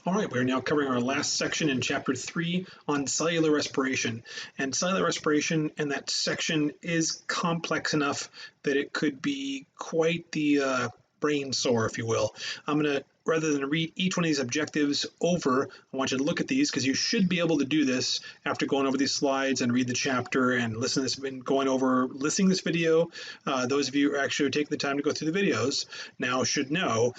All right, we're now covering our last section in chapter 3 on cellular respiration. And cellular respiration and that section is complex enough that it could be quite the brain sore, if you will. I'm going to, rather than read each one of these objectives over, I want you to look at these because you should be able to do this after going over these slides and read the chapter and listen to this and going over, listening to this video. Those of you who actually take the time to go through the videos now should know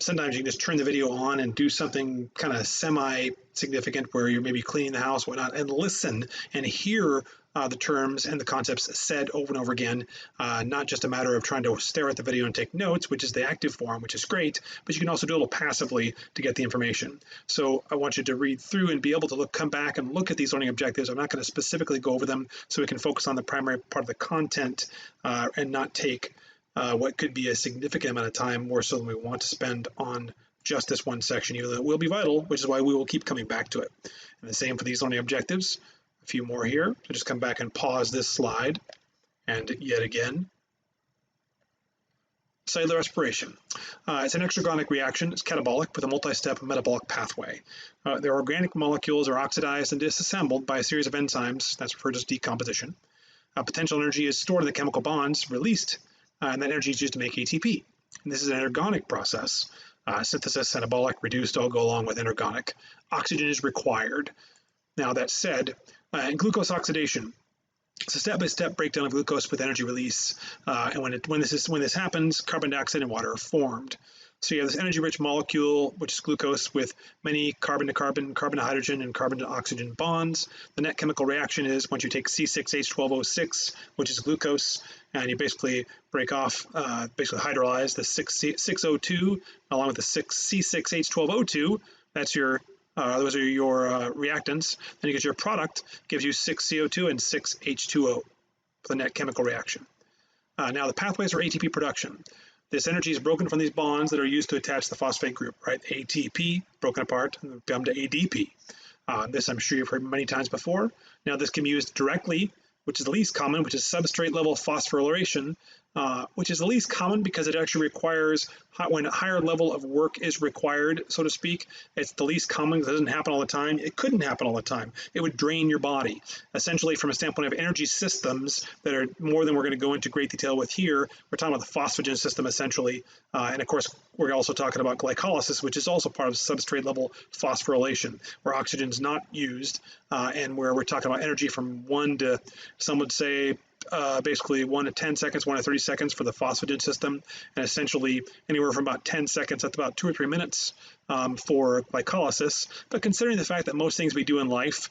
sometimes you can just turn the video on and do something kind of semi-significant where you're maybe cleaning the house, whatnot, and listen and hear the terms and the concepts said over and over again, not just a matter of trying to stare at the video and take notes, which is the active form, which is great, but you can also do a little passively to get the information. So I want you to read through and be able to come back and look at these learning objectives. I'm not going to specifically go over them so we can focus on the primary part of the content and not take what could be a significant amount of time more so than we want to spend on just this one section, even though it will be vital, which is why we will keep coming back to it. And the same for these learning objectives. A few more here. So just come back and pause this slide. And yet again, cellular respiration. It's an exergonic reaction. It's catabolic with a multi-step metabolic pathway. The organic molecules are oxidized and disassembled by a series of enzymes. That's referred to as decomposition. Potential energy is stored in the chemical bonds released, and that energy is used to make ATP. And this is an energonic process. Synthesis, anabolic, reduced all go along with energonic. Oxygen is required. Now that said, in glucose oxidation, it's a step-by-step breakdown of glucose with energy release. And when this happens, carbon dioxide and water are formed. So you have this energy-rich molecule, which is glucose, with many carbon-to-carbon, carbon-to-hydrogen, and carbon-to-oxygen bonds. The net chemical reaction is once you take C6H12O6, which is glucose, and you basically break off, basically hydrolyze the 6O2 along with the C6H12O2. That's your those are your reactants. Then you get your product, gives you 6CO2 and 6H2O for the net chemical reaction. Now the pathways are ATP production. This energy is broken from these bonds that are used to attach the phosphate group, right? ATP broken apart and come to ADP. This I'm sure you've heard many times before. Now this can be used directly, which is the least common, which is substrate level phosphorylation, which is the least common because it actually requires, when a higher level of work is required, so to speak, it's the least common. It doesn't happen all the time. It couldn't happen all the time. It would drain your body. Essentially, from a standpoint of energy systems that are more than we're going to go into great detail with here, we're talking about the phosphagen system essentially. And of course, we're also talking about glycolysis, which is also part of substrate level phosphorylation, where oxygen is not used, and where we're talking about energy from 1 to, some would say, basically 1 to 10 seconds, 1 to 30 seconds for the phosphagen system, and essentially anywhere from about 10 seconds up to about 2 or 3 minutes for glycolysis. But considering the fact that most things we do in life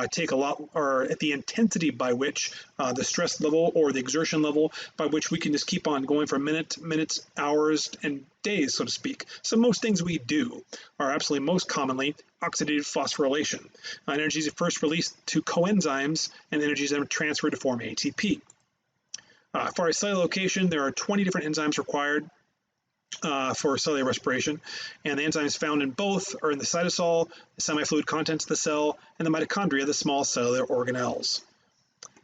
take a lot, or at the intensity by which the stress level or the exertion level by which we can just keep on going for minutes, hours, and days, so to speak. So most things we do are absolutely most commonly oxidative phosphorylation. Energy is first released to coenzymes, and energy is then transferred to form ATP. As far as cellular location, there are 20 different enzymes required for cellular respiration, and the enzymes found in both are in the cytosol, the semi-fluid contents of the cell, and the mitochondria, the small cellular organelles.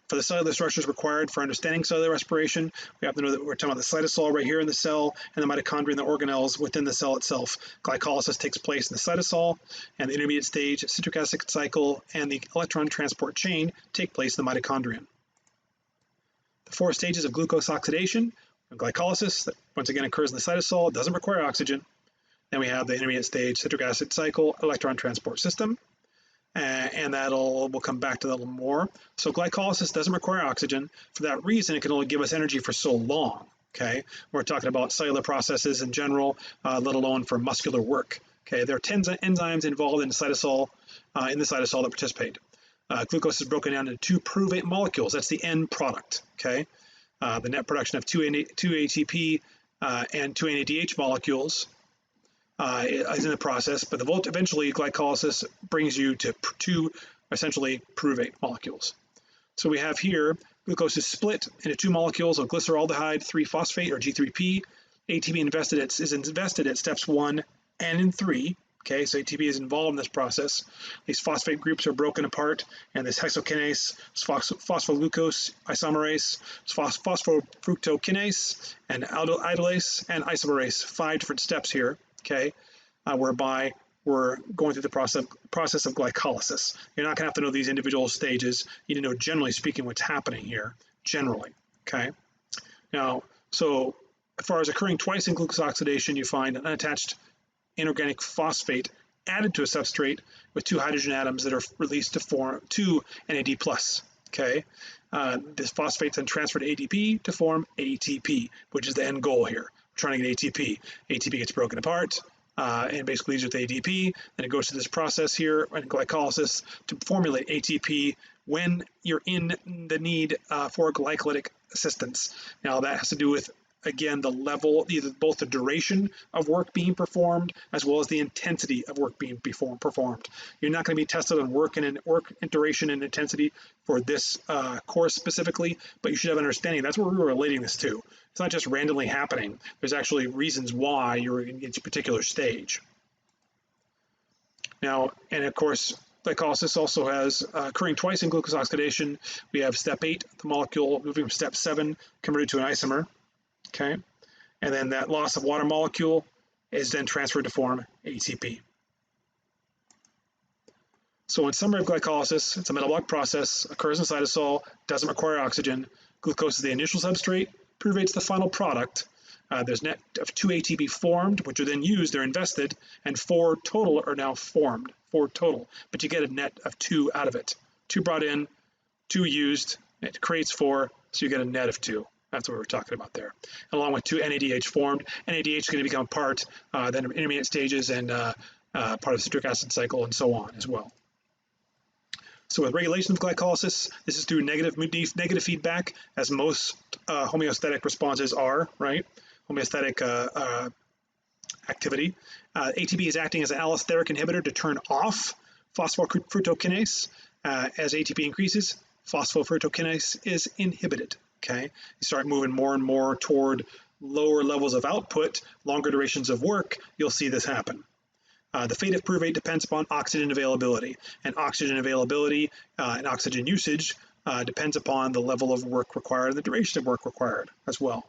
For the cellular structures required for understanding cellular respiration, we have to know that we're talking about the cytosol right here in the cell, and the mitochondria and the organelles within the cell itself. Glycolysis takes place in the cytosol, and the intermediate stage, citric acid cycle, and the electron transport chain take place in the mitochondrion. The 4 stages of glucose oxidation, glycolysis, that once again occurs in the cytosol, doesn't require oxygen. Then we have the intermediate stage, citric acid cycle, electron transport system. And we'll come back to that a little more. So glycolysis doesn't require oxygen. For that reason, it can only give us energy for so long, okay? We're talking about cellular processes in general, let alone for muscular work, okay? There are 10 enzymes involved in the cytosol that participate. Glucose is broken down into 2 pyruvate molecules. That's the end product, okay? The net production of 2 ATP and 2 NADH molecules is in the process, but eventually glycolysis brings you to 2 essentially pyruvate molecules. So we have here glucose is split into 2 molecules of glyceraldehyde 3-phosphate or G3P. ATP is invested at steps 1 and 3. Okay, so ATP is involved in this process. These phosphate groups are broken apart, and this hexokinase, phosphoglucose isomerase, phosphofructokinase, and aldolase, and isomerase. 5 different steps here. Okay, whereby we're going through the process of glycolysis. You're not going to have to know these individual stages. You need to know, generally speaking, what's happening here, generally, okay? Now, so as far as occurring twice in glucose oxidation, you find an unattached inorganic phosphate added to a substrate with 2 hydrogen atoms that are released to form 2 NAD+, okay? This phosphate then transferred to ADP to form ATP, which is the end goal here. We're trying to get ATP. ATP gets broken apart, and basically leaves with ADP, then it goes to this process here in glycolysis to formulate ATP when you're in the need for glycolytic assistance. Now that has to do with, again, the level, either both the duration of work being performed as well as the intensity of work being performed. You're not going to be tested on work duration and intensity for this course specifically, but you should have an understanding. That's what we were relating this to. It's not just randomly happening. There's actually reasons why you're in each particular stage. Now, and of course, glycolysis also has occurring twice in glucose oxidation. We have step 8, the molecule moving from step 7, converted to an isomer. Okay, and then that loss of water molecule is then transferred to form ATP. So in summary of glycolysis, it's a metabolic process, occurs in cytosol, doesn't require oxygen. Glucose is the initial substrate, pyruvate the final product. There's net of 2 ATP formed, which are then used, they're invested, and 4 total are now formed, 4 total, but you get a net of 2 out of it. 2 brought in, 2 used, it creates 4, so you get a net of 2. That's what we're talking about there. Along with 2 NADH formed. NADH is going to become part, then of intermediate stages and part of the citric acid cycle and so on as well. So with regulation of glycolysis, this is through negative feedback, as most homeostatic responses are, right? Homeostatic activity. ATP is acting as an allosteric inhibitor to turn off phosphofructokinase. As ATP increases, phosphofructokinase is inhibited. Okay, you start moving more and more toward lower levels of output, longer durations of work, you'll see this happen. The fate of pyruvate depends upon oxygen availability, and oxygen availability and oxygen usage depends upon the level of work required and the duration of work required as well.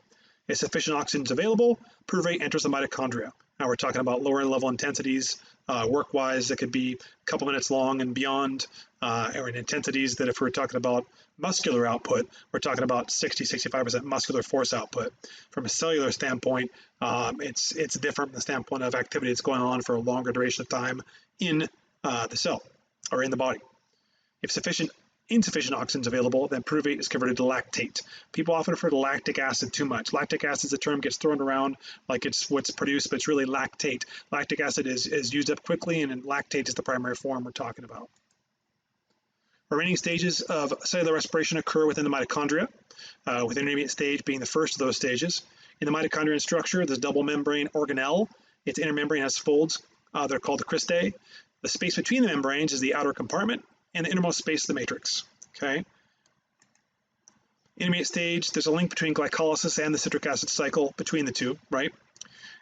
If sufficient oxygen is available, pyruvate enters the mitochondria. Now we're talking about lower level intensities, work-wise, that could be a couple minutes long and beyond, or in intensities that if we're talking about muscular output, we're talking about 60–65% muscular force output. From a cellular standpoint, it's different from the standpoint of activity that's going on for a longer duration of time in the cell or in the body. If insufficient oxygen is available, then pyruvate is converted to lactate. People often refer to lactic acid too much. Lactic acid is a term gets thrown around like it's what's produced, but it's really lactate. Lactic acid is used up quickly, and lactate is the primary form we're talking about. Remaining stages of cellular respiration occur within the mitochondria, with the intermediate stage being the first of those stages. In the mitochondrial structure, there's double membrane organelle. Its inner membrane has folds. They're called the cristae. The space between the membranes is the outer compartment, and the innermost space of the matrix. Okay. Intermediate stage, there's a link between glycolysis and the citric acid cycle between the two, right?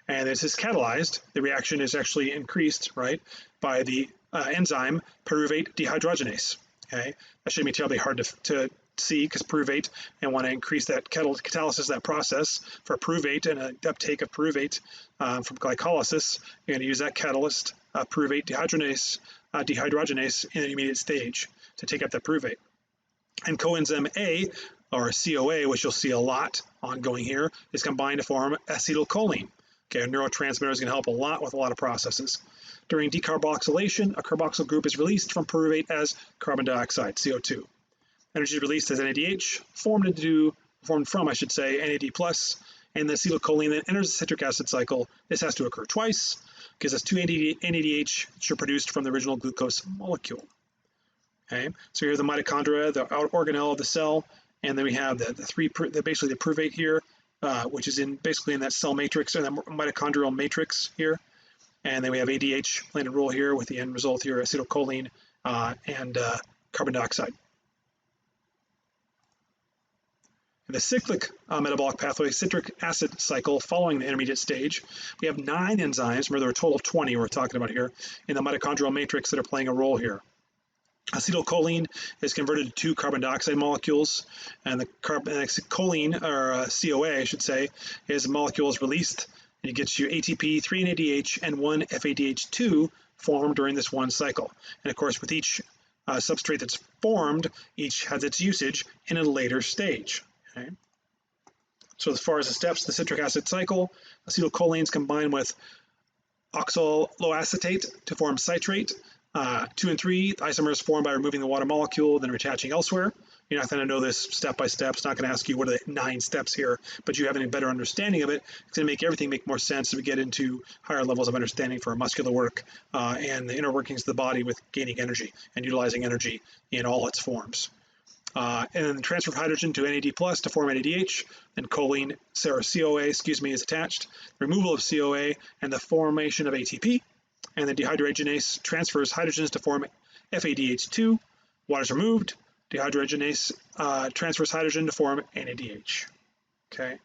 And this is catalyzed. The reaction is actually increased, right, by the enzyme pyruvate dehydrogenase. Okay, that shouldn't be terribly hard to see because pyruvate, and want to increase that catalysis, that process for pyruvate and an uptake of pyruvate from glycolysis. You're going to use that catalyst, pyruvate dehydrogenase in the intermediate stage to take up that pyruvate. And coenzyme A, or CoA, which you'll see a lot ongoing here, is combined to form acetylcholine. Okay, a neurotransmitter is going to help a lot with a lot of processes. During decarboxylation, a carboxyl group is released from pyruvate as carbon dioxide, CO2. Energy is released as NADH, formed from, NAD+, and the acetylcholine then enters the citric acid cycle. This has to occur twice, because it's 2 NADH which are produced from the original glucose molecule. Okay, so here's the mitochondria, the outer organelle of the cell, and then we have basically the pyruvate here, which is basically in that cell matrix, or that mitochondrial matrix here. And then we have ADH playing a role here with the end result here, acetylcholine and carbon dioxide. In the cyclic metabolic pathway, citric acid cycle following the intermediate stage, we have 9 enzymes, remember there are a total of 20 we're talking about here, in the mitochondrial matrix that are playing a role here. Acetylcholine is converted to 2 carbon dioxide molecules, and the choline, or CoA I should say, is a molecule is released, and it gets you ATP, 3 NADH, and 1 FADH2 formed during this one cycle. And of course, with each substrate that's formed, each has its usage in a later stage. Okay? So as far as the steps, the citric acid cycle, acetylcholines combine with oxaloacetate to form citrate. 2 and 3, the isomer is formed by removing the water molecule, then attaching elsewhere. You're not going to know this step by step. It's not going to ask you what are the 9 steps here, but you have a better understanding of it. It's going to make everything make more sense as we get into higher levels of understanding for muscular work and the inner workings of the body with gaining energy and utilizing energy in all its forms. And then the transfer of hydrogen to NAD plus to form NADH, then choline, or CoA, is attached, removal of CoA, and the formation of ATP. And then dehydrogenase transfers hydrogens to form FADH2. Water is removed. Dehydrogenase transfers hydrogen to form NADH. Okay.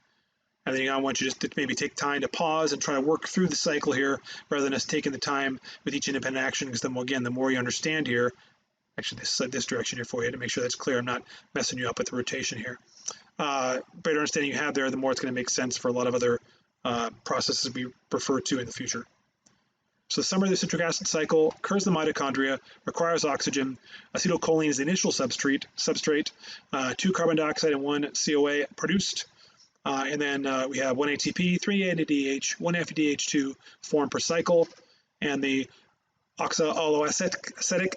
And then I want you just to maybe take time to pause and try to work through the cycle here rather than us taking the time with each independent action, because then again, the more you understand here, actually this direction here for you to make sure that's clear. I'm not messing you up with the rotation here. Better understanding you have there, the more it's going to make sense for a lot of other processes we refer to in the future. So the summary of the citric acid cycle occurs in the mitochondria, requires oxygen. Acetylcholine is the initial substrate, 2 carbon dioxide and 1 CoA produced. And then we have 1 ATP, 3 NADH, 1 FADH2 formed per cycle. And the oxaloacetic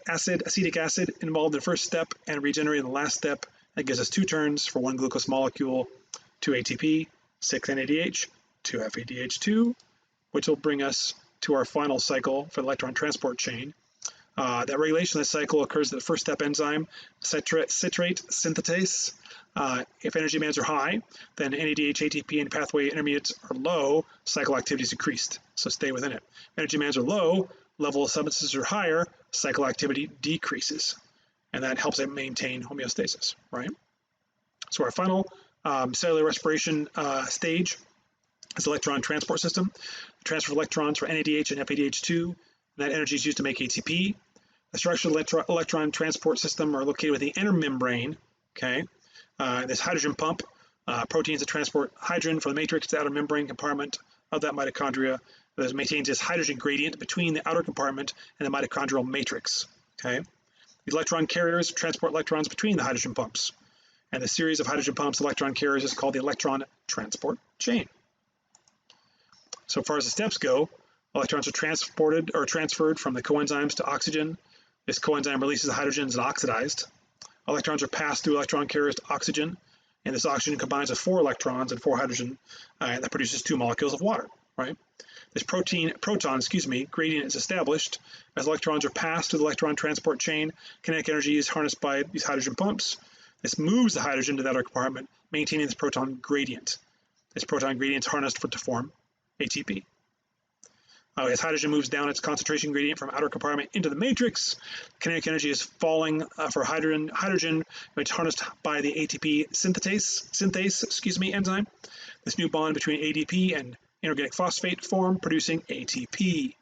acid involved in the first step and regenerated in the last step. That gives us 2 turns for 1 glucose molecule, 2 ATP, 6 NADH, 2 FADH2, which will bring us to our final cycle for the electron transport chain. That regulation of the cycle occurs at the first step enzyme, citrate synthetase. If energy demands are high, then NADH, ATP, and pathway intermediates are low, cycle activity is increased, so stay within it. Energy demands are low, level of substances are higher, cycle activity decreases, and that helps it maintain homeostasis, right? So our final cellular respiration stage is electron transport system. The transfer of electrons for NADH and FADH2, and that energy is used to make ATP. The structure of the electron transport system are located within the inner membrane, okay? This hydrogen pump, proteins that transport hydrogen from the matrix to the outer membrane compartment of that mitochondria that maintains this hydrogen gradient between the outer compartment and the mitochondrial matrix, okay? The electron carriers transport electrons between the hydrogen pumps, and the series of hydrogen pumps electron carriers is called the electron transport chain. So far as the steps go, electrons are transported or transferred from the coenzymes to oxygen. This coenzyme releases the hydrogens and oxidized. Electrons are passed through electron carriers to oxygen, and this oxygen combines with 4 electrons and 4 hydrogen, and that produces 2 molecules of water, right? This proton gradient is established as electrons are passed through the electron transport chain. Kinetic energy is harnessed by these hydrogen pumps. This moves the hydrogen to the outer compartment, maintaining this proton gradient. This proton gradient is harnessed to form ATP. As hydrogen moves down its concentration gradient from outer compartment into the matrix, kinetic energy is falling for hydrogen, which is harnessed by the ATP synthase enzyme. This new bond between ADP and inorganic phosphate form, producing ATP.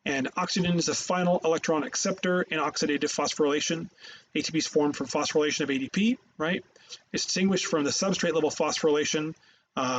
And oxygen is the final electron acceptor in oxidative phosphorylation. ATP is formed from phosphorylation of ADP, right? It's distinguished from the substrate level phosphorylation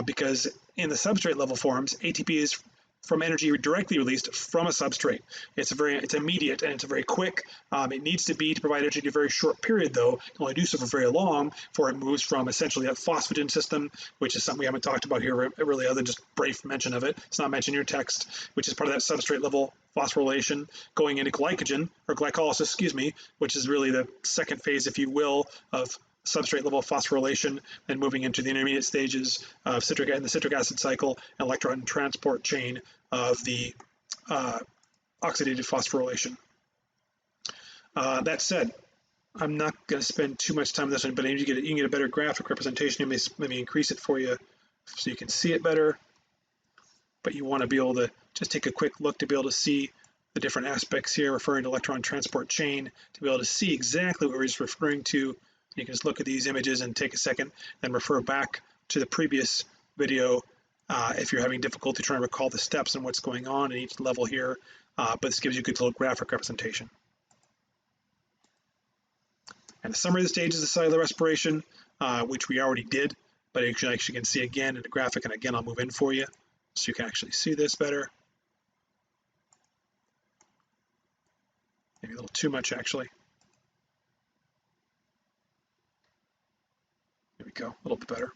because in the substrate level forms, ATP is from energy directly released from a substrate. It's immediate and it's very quick. It needs to be to provide energy in a very short period, though. It can only do so for very long before it moves from essentially a phosphagen system, which is something we haven't talked about here really other than just brief mention of it. It's not mentioned in your text, which is part of that substrate level phosphorylation going into glycogen or glycolysis, which is really the second phase, if you will, of substrate level phosphorylation, then moving into the intermediate stages of the citric acid cycle and electron transport chain of the oxidative phosphorylation. That said, I'm not going to spend too much time on this one, but you can get a better graphic representation. Let me increase it for you so you can see it better. But you want to be able to just take a quick look to be able to see the different aspects here, referring to electron transport chain, to be able to see exactly what we're just referring to. You can just look at these images and take a second and refer back to the previous video if you're having difficulty trying to recall the steps and what's going on at each level here, but this gives you a good little graphic representation. And the summary of the stages of cellular respiration, which we already did, but you actually can see again in the graphic, and again I'll move in for you so you can actually see this better. maybe a little too much actually. There we go, a little bit better.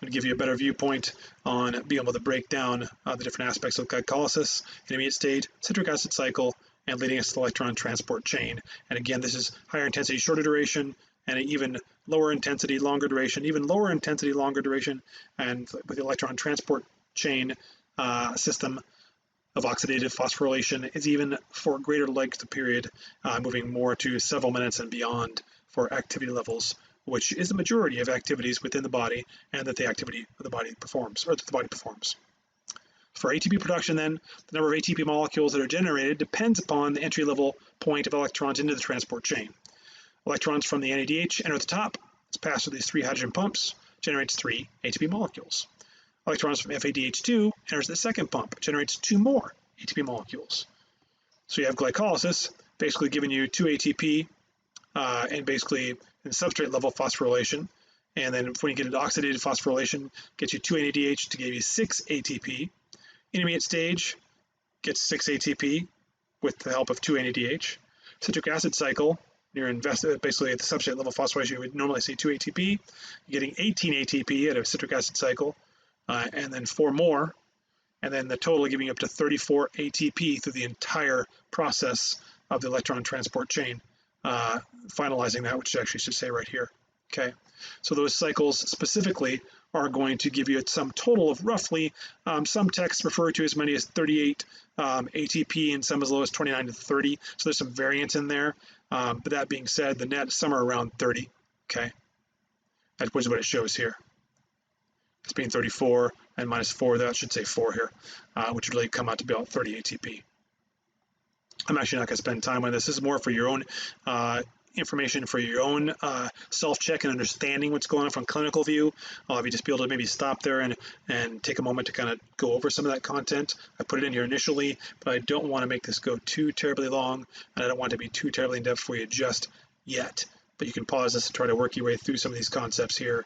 And give you a better viewpoint on being able to break down the different aspects of glycolysis, intermediate state, citric acid cycle, and leading us to the electron transport chain. And again, this is higher intensity, shorter duration, and even lower intensity, longer duration, even lower intensity, longer duration, and with the electron transport chain system of oxidative phosphorylation is even for greater length of period, moving more to several minutes and beyond for activity levels, which is the majority of activities within the body and that the activity of the body performs, or that the body performs. For ATP production then, the number of ATP molecules that are generated depends upon the entry level point of electrons into the transport chain. Electrons from the NADH enter the top, it's passed through these 3 hydrogen pumps, generates 3 ATP molecules. Electrons from FADH2 enters the second pump, generates 2 more ATP molecules. So you have glycolysis, basically giving you 2 ATP, and basically in substrate level phosphorylation. And then when you get into oxidative phosphorylation, gets you 2 NADH to give you 6 ATP. Intermediate stage gets 6 ATP with the help of 2 NADH. Citric acid cycle, you're invested basically at the substrate level phosphorylation, you would normally see 2 ATP. You're getting 18 ATP at a citric acid cycle, and then 4 more. And then the total giving you up to 34 ATP through the entire process of the electron transport chain, finalizing that, which actually should say right here. Okay, so those cycles specifically are going to give you a sum total of roughly, some texts refer to as many as 38 ATP and some as low as 29 to 30. So there's some variance in there. But that being said, the net is somewhere around 30. Okay, that was what it shows here. It's being 34 and minus 4, that should say 4 here, which would really come out to be about 30 ATP. I'm actually not going to spend time on this. This is more for your own information, for your own self-check and understanding what's going on from a clinical view. I'll have you just be able to maybe stop there and take a moment to kind of go over some of that content. I put it in here initially, but I don't want to make this go too terribly long, and I don't want it to be too terribly in-depth for you just yet. But you can pause this and try to work your way through some of these concepts here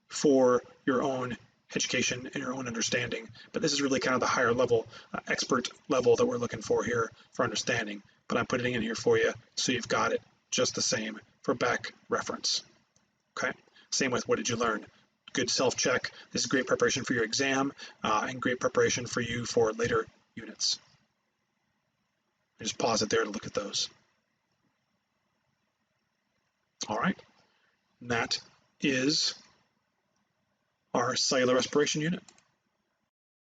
for your own education and your own understanding. But this is really kind of the higher level, expert level that we're looking for here for understanding. But I'm putting it in here for you so you've got it just the same for back reference. Okay, same with what did you learn? Good self-check. This is great preparation for your exam, and great preparation for you for later units. Just pause it there to look at those. All right, and that is our cellular respiration unit.